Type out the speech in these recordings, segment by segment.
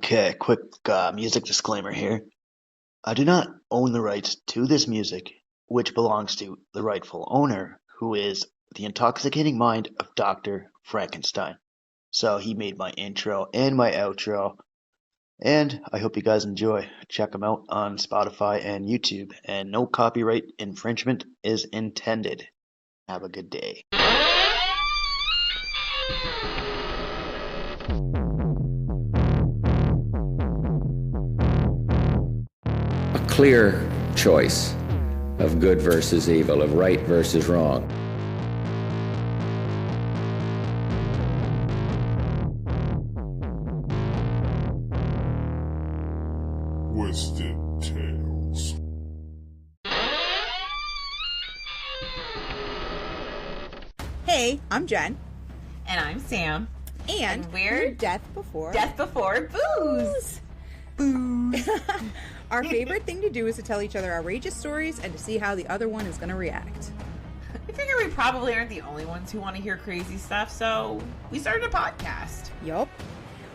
Okay, quick music disclaimer here. I do not own the rights to this music, which belongs to the rightful owner, who is the intoxicating mind of Dr. Frankenstein. So he made my intro and my outro, and I hope you guys enjoy. Check them out on Spotify and YouTube, and no copyright infringement is intended. Have a good day. A clear choice of good versus evil, of right versus wrong. Twisted Tales. Hey, I'm Jen. And I'm Sam. And we're Death Before Booze. Booze. Our favorite thing to do is to tell each other outrageous stories and to see how the other one is going to react. I figure we probably aren't the only ones who want to hear crazy stuff, so we started a podcast. Yup.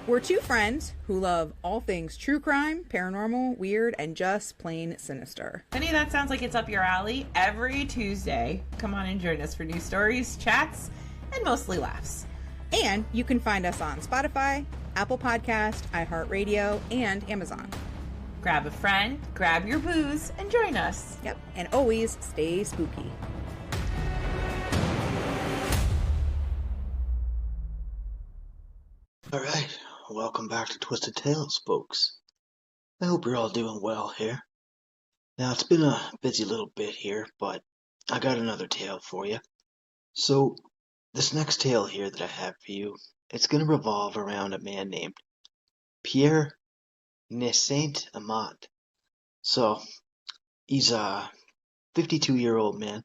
We're two friends who love all things true crime, paranormal, weird, and just plain sinister. If any of that sounds like it's up your alley, every Tuesday, come on and join us for news stories, chats, and mostly laughs. And you can find us on Spotify, Apple Podcast, iHeartRadio, and Amazon. Grab a friend, grab your booze, and join us. Yep, and always stay spooky. Alright, welcome back to Twisted Tales, folks. I hope you're all doing well here. Now, it's been a busy little bit here, but I got another tale for you. So, this next tale here that I have for you, it's going to revolve around a man named Pierre Saint-Amand. So, he's a 52-year-old man.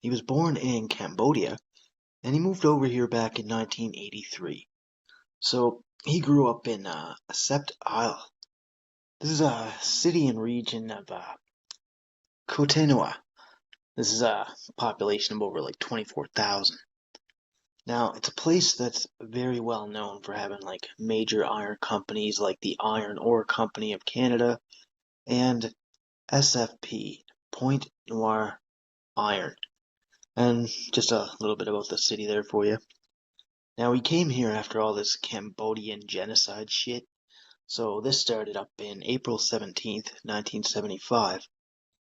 He was born in Cambodia, and he moved over here back in 1983. So, he grew up in Sept Isle. This is a city and region of Cotonou. This is a population of over like 24,000. Now, it's a place that's very well known for having like major iron companies like the Iron Ore Company of Canada and SFP, Point Noir Iron. And just a little bit about the city there for you. Now, he came here after all this Cambodian genocide shit. So this started up in April 17th, 1975,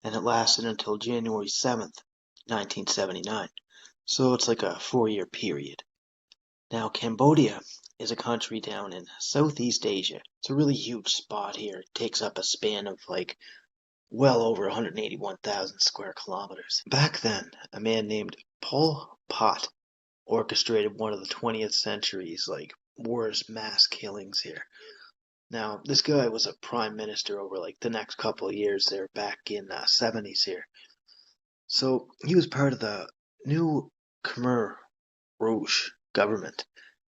and it lasted until January 7th, 1979. So it's like a 4-year period. Now, Cambodia is a country down in Southeast Asia. It's a really huge spot here. It takes up a span of like well over 181,000 square kilometers. Back then, a man named Pol Pot orchestrated one of the 20th century's like worst mass killings here. Now, this guy was a prime minister over like the next couple of years there back in the 70s here. So he was part of the new Khmer Rouge government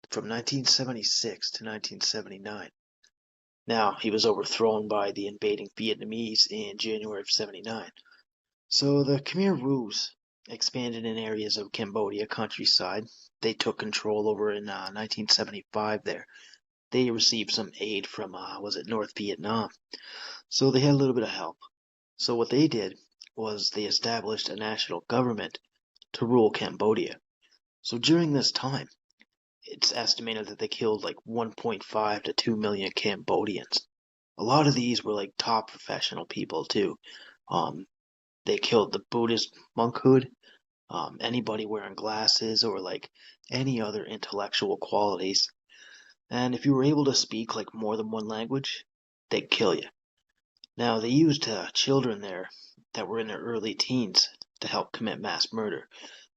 from 1976 to 1979. Now, he was overthrown by the invading Vietnamese in January of 79. So the Khmer Rouge expanded in areas of Cambodia countryside. They took control over in 1975 there. They received some aid from, was it North Vietnam? So they had a little bit of help. So what they did was they established a national government to rule Cambodia. So during this time, it's estimated that they killed like 1.5 to 2 million Cambodians. A lot of these were like top professional people too. They killed the Buddhist monkhood, anybody wearing glasses or like any other intellectual qualities. And if you were able to speak like more than one language, they'd kill you. Now, they used children there that were in their early teens to help commit mass murder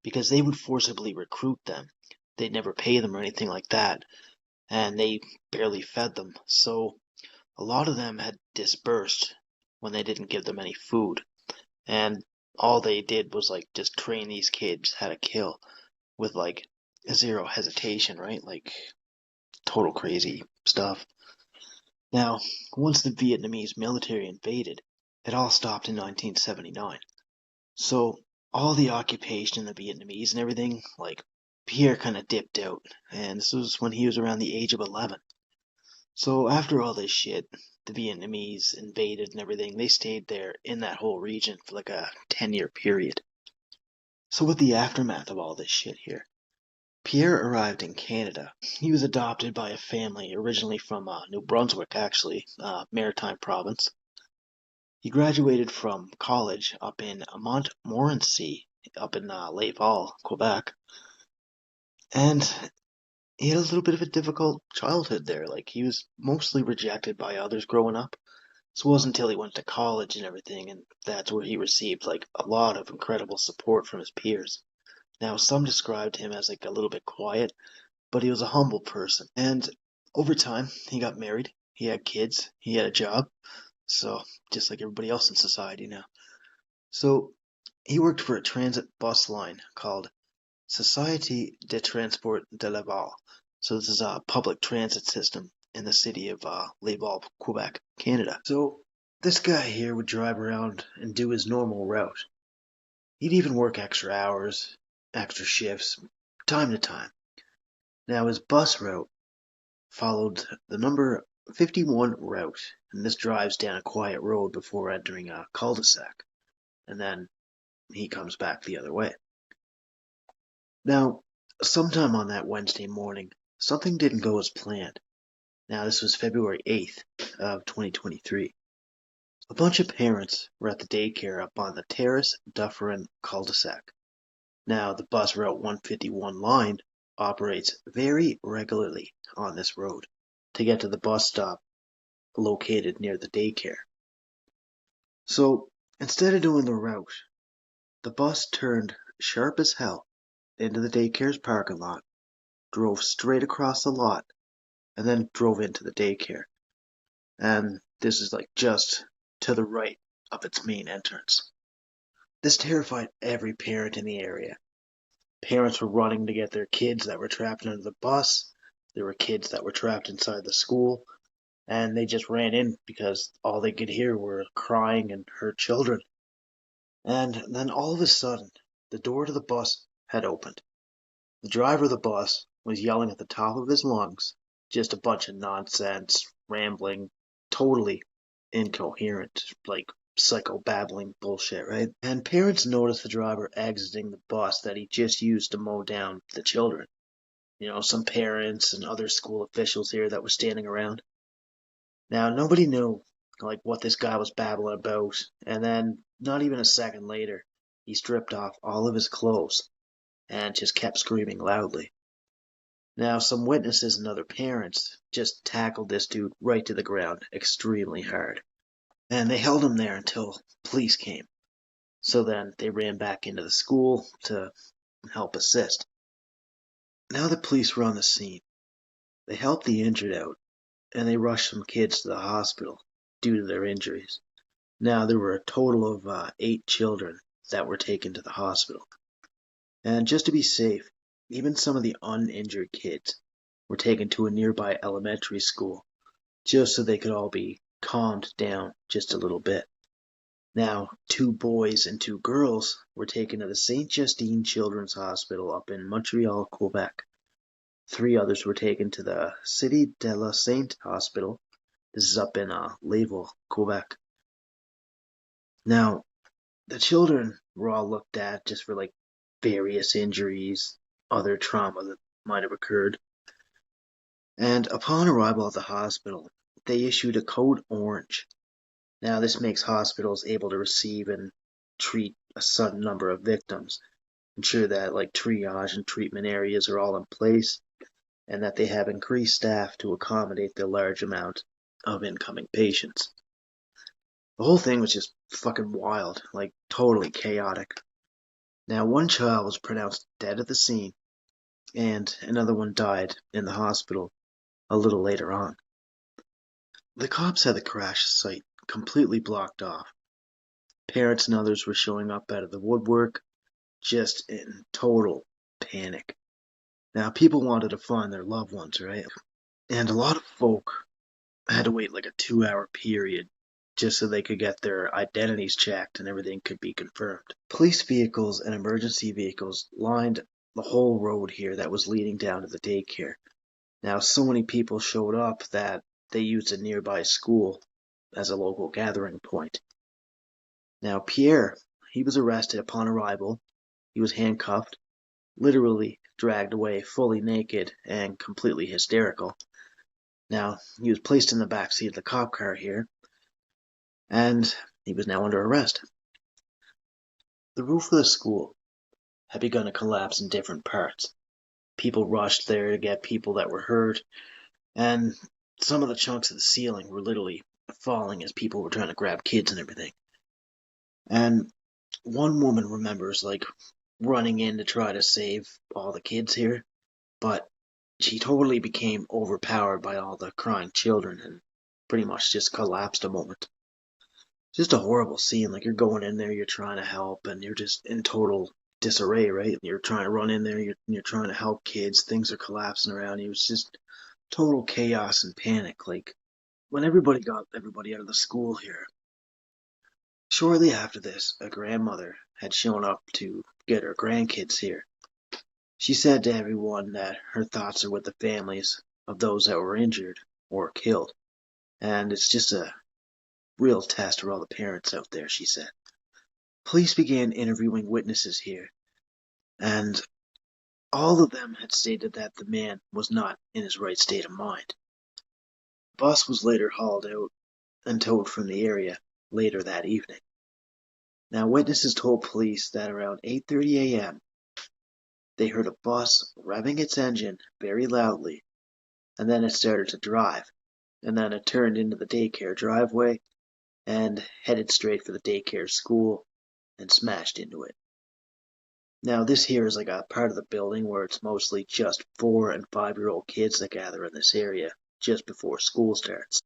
because they would forcibly recruit them. They'd never pay them or anything like that, and they barely fed them. So a lot of them had dispersed when they didn't give them any food. And all they did was like just train these kids how to kill with like zero hesitation, right? Like total crazy stuff. Now, once the Vietnamese military invaded, it all stopped in 1979. So all the occupation in the Vietnamese and everything, like Pierre kind of dipped out, and this was when he was around the age of 11. So after all this shit, the Vietnamese invaded and everything, they stayed there in that whole region for like a 10-year period. So with the aftermath of all this shit here, Pierre arrived in Canada. He was adopted by a family originally from New Brunswick, actually, Maritime province. He graduated from college up in Montmorency, up in Laval, Quebec. And he had a little bit of a difficult childhood there. Like, he was mostly rejected by others growing up. So it wasn't until he went to college and everything, and that's where he received like a lot of incredible support from his peers. Now, some described him as like a little bit quiet, but he was a humble person. And over time, he got married, he had kids, he had a job, so just like everybody else in society now. So he worked for a transit bus line called Société de Transport de Laval. So this is a public transit system in the city of Laval, Quebec, Canada. So this guy here would drive around and do his normal route. He'd even work extra hours, extra shifts, time to time. Now his bus route followed the number 51 route, and this drives down a quiet road before entering a cul-de-sac, and then he comes back the other way. Now, sometime on that Wednesday morning, something didn't go as planned. Now, this was February 8th of 2023. A bunch of parents were at the daycare up on the Terrace Dufferin cul-de-sac. Now, the bus route 151 line operates very regularly on this road to get to the bus stop located near the daycare. So, instead of doing the route, the bus turned sharp as hell into the daycare's parking lot, drove straight across the lot, and then drove into the daycare. And this is like just to the right of its main entrance. This terrified every parent in the area. Parents were running to get their kids that were trapped under the bus. There were kids that were trapped inside the school, and they just ran in because all they could hear were crying and hurt children. And then all of a sudden, the door to the bus had opened. The driver of the bus was yelling at the top of his lungs, just a bunch of nonsense, rambling, totally incoherent, like psychobabbling bullshit, right? And parents noticed the driver exiting the bus that he just used to mow down the children. You know, some parents and other school officials here that were standing around. Now, nobody knew, like, what this guy was babbling about, and then, not even a second later, he stripped off all of his clothes and just kept screaming loudly. Now, some witnesses and other parents just tackled this dude right to the ground extremely hard. And they held him there until police came. So then they ran back into the school to help assist. Now the police were on the scene. They helped the injured out, and they rushed some kids to the hospital due to their injuries. Now there were a total of 8 children that were taken to the hospital. And just to be safe, even some of the uninjured kids were taken to a nearby elementary school, just so they could all be calmed down just a little bit. Now, 2 boys and 2 girls were taken to the Saint Justine Children's Hospital up in Montreal, Quebec. 3 others were taken to the Cité de la Sainte Hospital. This is up in Laval, Quebec. Now, the children were all looked at just for like various injuries, other trauma that might have occurred. And upon arrival at the hospital, they issued a code orange. Now, this makes hospitals able to receive and treat a sudden number of victims, ensure that like triage and treatment areas are all in place, and that they have increased staff to accommodate the large amount of incoming patients. The whole thing was just fucking wild, like totally chaotic. Now, 1 child was pronounced dead at the scene, and another one died in the hospital a little later on. The cops had the crash site completely blocked off. Parents and others were showing up out of the woodwork, just in total panic. Now, people wanted to find their loved ones, right? And a lot of folk had to wait like a 2-hour period just so they could get their identities checked and everything could be confirmed. Police vehicles and emergency vehicles lined the whole road here that was leading down to the daycare. Now, so many people showed up that they used a nearby school as a local gathering point. Now, Pierre, he was arrested upon arrival. He was handcuffed, literally dragged away fully naked and completely hysterical. Now, he was placed in the back seat of the cop car here, and he was now under arrest. The roof of the school had begun to collapse in different parts. People rushed there to get people that were hurt, and some of the chunks of the ceiling were literally falling as people were trying to grab kids and everything. And one woman remembers running in to try to save all the kids here, but she totally became overpowered by all the crying children and pretty much just collapsed a moment. Just a horrible scene. You're going in there, you're trying to help, and you're just in total disarray, right? You're trying to run in there, you're trying to help kids, things are collapsing around you. It's just total chaos and panic. When everybody got everybody out of the school here. Shortly after this, a grandmother had shown up to get her grandkids here. She said to everyone that her thoughts are with the families of those that were injured or killed, and it's just a real test for all the parents out there, she said. Police began interviewing witnesses here, and all of them had stated that the man was not in his right state of mind. The bus was later hauled out and towed from the area later that evening. Now, witnesses told police that around 8:30 a.m., they heard a bus revving its engine very loudly, and then it started to drive, and then it turned into the daycare driveway and headed straight for the daycare school and smashed into it. Now, this here is a part of the building where it's mostly just 4- and 5-year-old kids that gather in this area just before school starts.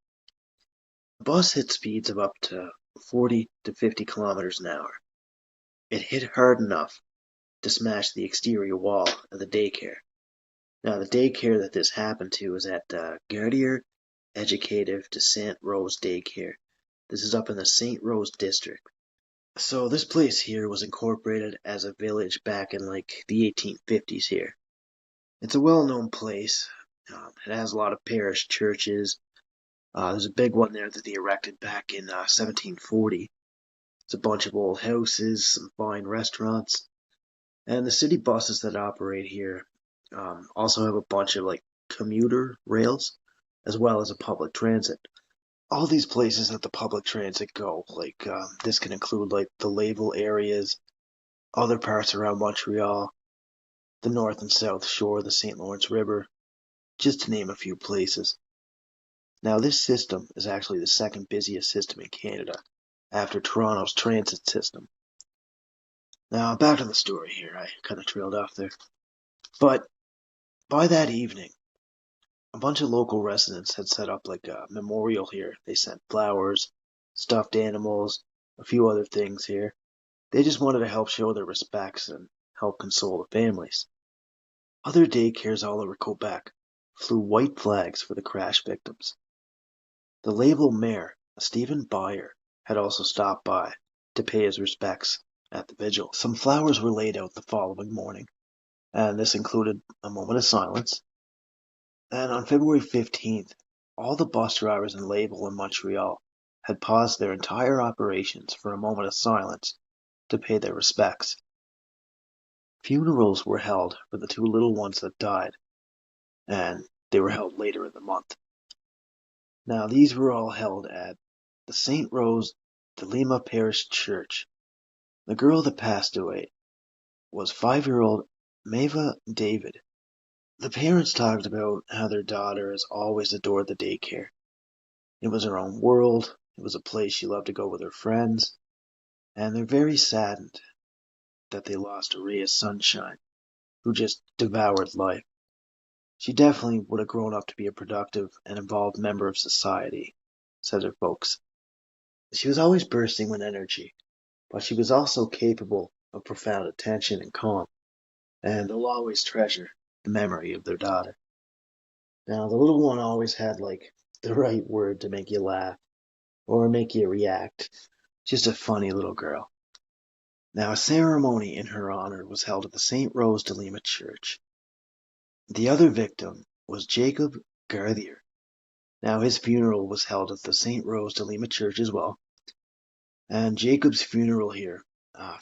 The bus hit speeds of up to 40 to 50 kilometers an hour. It hit hard enough to smash the exterior wall of the daycare. Now, the daycare that this happened to is at Gardier Educative de Saint Rose Daycare. This is up in the Saint Rose district. So this place here was incorporated as a village back in the 1850s here. It's a well-known place. It has a lot of parish churches. There's a big one there that they erected back in 1740. It's a bunch of old houses, some fine restaurants. And the city buses that operate here also have a bunch of commuter rails, as well as a public transit. All these places that the public transit go, this can include the Laval areas, other parts around Montreal, the north and south shore of the St. Lawrence River, just to name a few places. Now, this system is actually the second busiest system in Canada, after Toronto's transit system. Now, back to the story here. I kind of trailed off there. But by that evening, a bunch of local residents had set up a memorial here. They sent flowers, stuffed animals, a few other things here. They just wanted to help show their respects and help console the families. Other daycares all over Quebec flew white flags for the crash victims. The Laval mayor, Stephen Byer, had also stopped by to pay his respects at the vigil. Some flowers were laid out the following morning, and this included a moment of silence. And on February 15th, all the bus drivers in Laval and Montreal had paused their entire operations for a moment of silence to pay their respects. Funerals were held for the 2 little ones that died, and they were held later in the month. Now, these were all held at the St. Rose de Lima Parish Church. The girl that passed away was 5-year-old Mava David. The parents talked about how their daughter has always adored the daycare. It was her own world. It was a place she loved to go with her friends. And they're very saddened that they lost a ray of sunshine, who just devoured life. She definitely would have grown up to be a productive and involved member of society, said her folks. She was always bursting with energy, but she was also capable of profound attention and calm, and they'll always treasure the memory of their daughter. Now, the little one always had the right word to make you laugh or make you react. Just a funny little girl. Now, a ceremony in her honor was held at the St. Rose de Lima Church. The other victim was Jacob Gardier. Now, his funeral was held at the St. Rose de Lima Church as well. And Jacob's funeral here,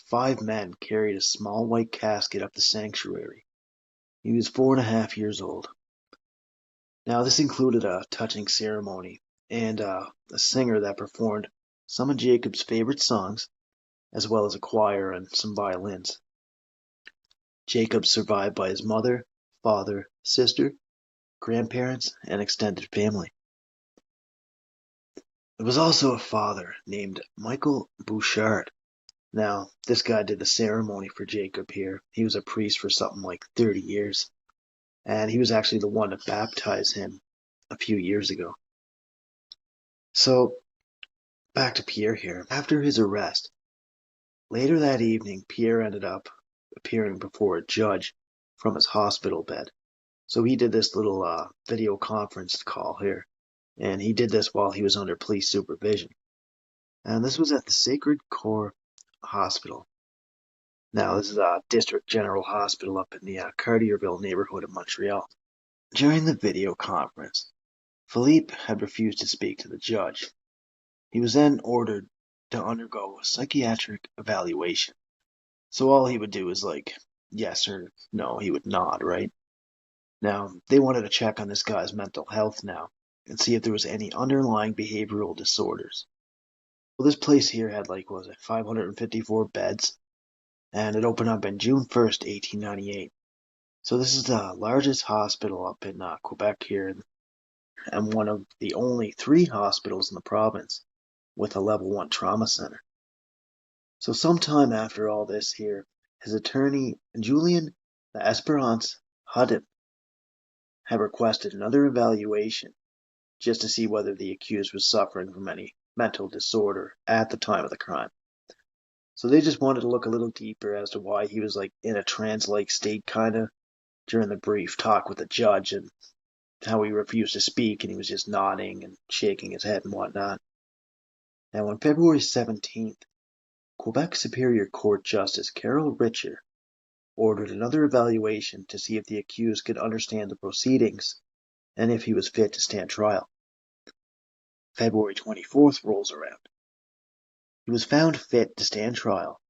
5 men carried a small white casket up the sanctuary. He was 4.5 years old. Now, this included a touching ceremony and a singer that performed some of Jacob's favorite songs, as well as a choir and some violins. Jacob survived by his mother, father, sister, grandparents, and extended family. There was also a father named Michael Bouchard. Now, this guy did the ceremony for Jacob here. He was a priest for something like 30 years. And he was actually the one to baptize him a few years ago. So, back to Pierre here. After his arrest, later that evening, Pierre ended up appearing before a judge from his hospital bed. So he did this little video conference call here. And he did this while he was under police supervision. And this was at the Sacred Coeur Hospital. Now, this is a district general hospital up in the Cartierville neighborhood of Montreal. During the video conference, Philippe had refused to speak to the judge. He was then ordered to undergo a psychiatric evaluation. So all he would do is like, yes or no, he would nod, right? Now, they wanted to check on this guy's mental health now and see if there was any underlying behavioral disorders. Well, this place here had 554 beds, and it opened up on June 1st, 1898. So this is the largest hospital up in Quebec here, and one of the only 3 hospitals in the province with a level 1 trauma center. So sometime after all this here, his attorney, Julien L'Esperance Hudin, had requested another evaluation just to see whether the accused was suffering from any mental disorder at the time of the crime. So they just wanted to look a little deeper as to why he was in a trance-like state kind of during the brief talk with the judge, and how he refused to speak and he was just nodding and shaking his head and whatnot. Now on February 17th, Quebec Superior Court Justice Carol Richer ordered another evaluation to see if the accused could understand the proceedings and if he was fit to stand trial. February 24th rolls around. He was found fit to stand trial,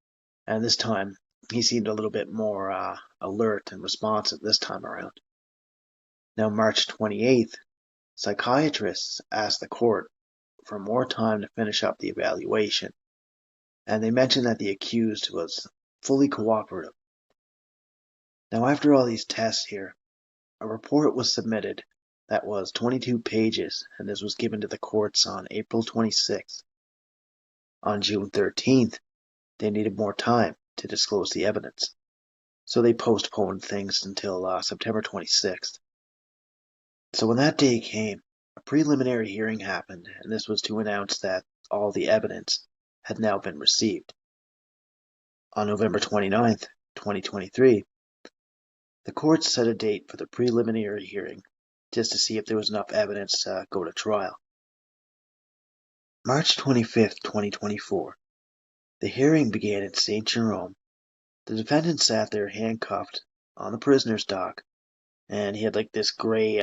and this time he seemed a little bit more alert and responsive this time around. Now, March 28th, psychiatrists asked the court for more time to finish up the evaluation, and they mentioned that the accused was fully cooperative. Now, after all these tests here, a report was submitted that was 22 pages, and this was given to the courts on April 26th. On June 13th, they needed more time to disclose the evidence, so they postponed things until September 26th. So when that day came, a preliminary hearing happened, and this was to announce that all the evidence had now been received. On November 29th, 2023, the court set a date for the preliminary hearing just to see if there was enough evidence to go to trial. March 25th, 2024, the hearing began in St. Jerome. The defendant sat there handcuffed on the prisoner's dock, and he had this gray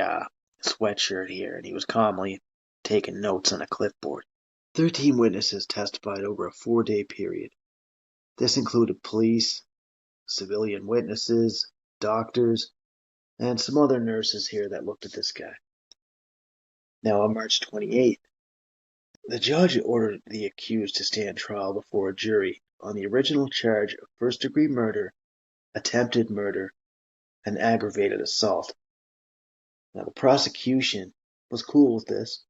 sweatshirt here, and he was calmly taking notes on a clipboard. 13 witnesses testified over a 4-day period. This included police, civilian witnesses, doctors, and some other nurses here that looked at this guy. Now, on March 28th, the judge ordered the accused to stand trial before a jury on the original charge of first-degree murder, attempted murder, and aggravated assault. Now, the prosecution was cool with this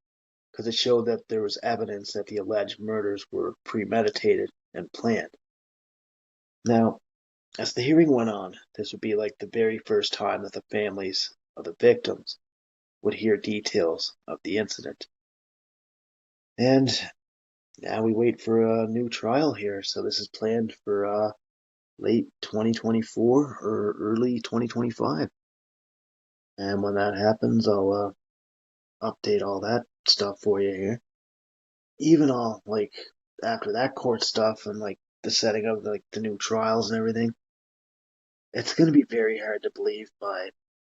because it showed that there was evidence that the alleged murders were premeditated and planned. Now, as the hearing went on, this would be the very first time that the families of the victims would hear details of the incident. And now we wait for a new trial here, so this is planned for late 2024 or early 2025. And when that happens, I'll update all that stuff for you here. Even all after that court stuff and the setting of the new trials and everything, it's going to be very hard to believe by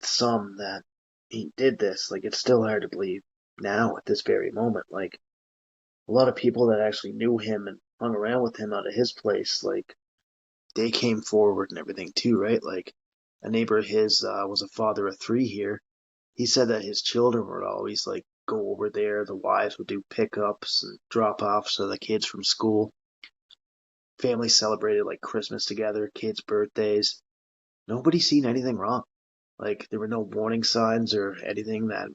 some that he did this. It's still hard to believe now at this very moment. Like a lot of people that actually knew him and hung around with him out of his place, like they came forward and everything too, right? Like a neighbor of his was a father of three here. He said that his children would always like go over there. The wives would do pickups and drop offs of the kids from school. Families celebrated like Christmas together, kids' birthdays. Nobody seen anything wrong. Like there were no warning signs or anything that,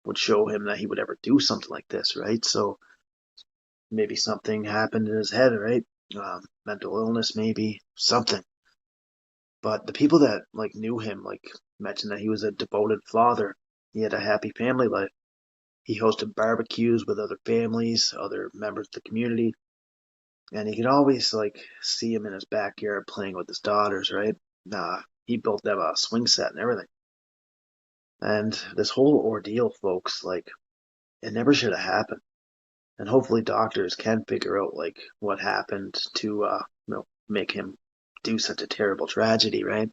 would show him that he would ever do something like this, right? So maybe something happened in his head, right? Mental illness, maybe something. But the people that like knew him, like mentioned that he was a devoted father. He had a happy family life. He hosted barbecues with other families, other members of the community, and you could always like see him in his backyard playing with his daughters, right? He built them a swing set and everything. And this whole ordeal, folks, like it never should have happened. And hopefully doctors can figure out like what happened to make him do such a terrible tragedy, right?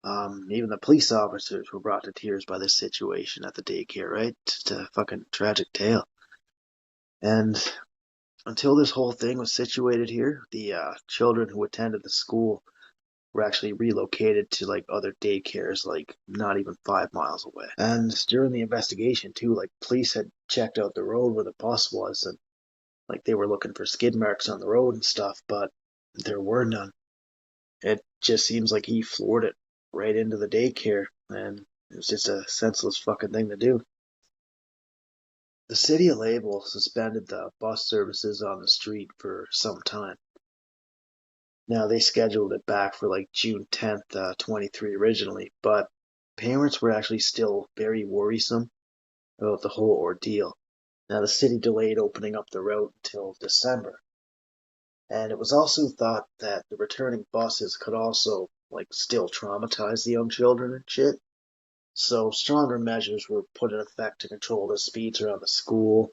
Even the police officers were brought to tears by this situation at the daycare, right? Just a fucking tragic tale. And until this whole thing was situated here, the children who attended the school were actually relocated to like other daycares, like not even 5 miles away. And during the investigation too, like police had checked out the road where the bus was, and like they were looking for skid marks on the road and stuff, but there were none. It just seems like he floored it right into the daycare, and it was just a senseless fucking thing to do. The city of Laval suspended the bus services on the street for some time. Now they scheduled it back for like June 10th, 23 originally, but parents were actually still very worrisome about the whole ordeal. Now the city delayed opening up the route until December. And it was also thought that the returning buses could also like still traumatize the young children and shit. So stronger measures were put in effect to control the speeds around the school.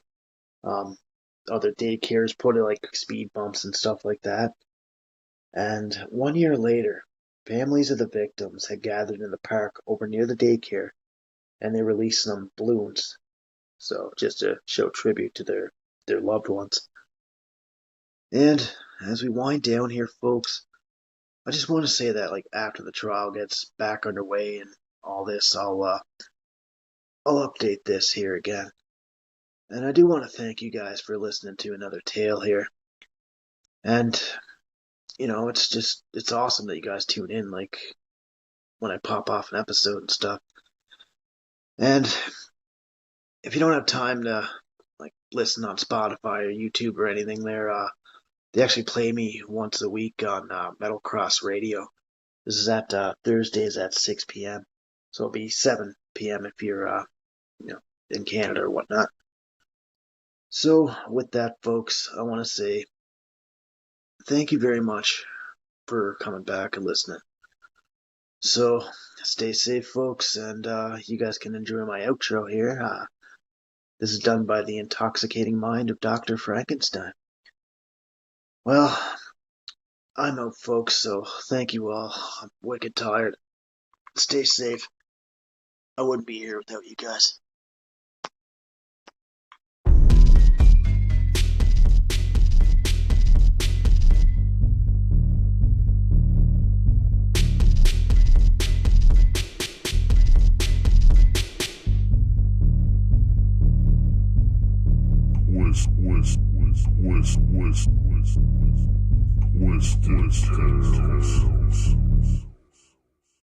Other daycares put in like speed bumps and stuff like that. And 1 year later, families of the victims had gathered in the park over near the daycare, and they released some balloons. So just to show tribute to their loved ones. And as we wind down here, folks, I just want to say that like after the trial gets back underway and all this, I'll update this here again. And I do want to thank you guys for listening to another tale here. And it's awesome that you guys tune in, like, when I pop off an episode and stuff. And if you don't have time to, like, listen on Spotify or YouTube or anything there, they actually play me once a week on Metal Cross Radio. This is at Thursdays at 6 p.m. So it'll be 7 p.m. if you're, in Canada or whatnot. So with that, folks, I want to say thank you very much for coming back and listening. So stay safe, folks, and you guys can enjoy my outro here. This is done by the intoxicating mind of Dr. Frankenstein. Well, I'm out, folks, so thank you all. I'm wicked tired. Stay safe. I wouldn't be here without you guys. West, West, West, West, West, West, West, West, West,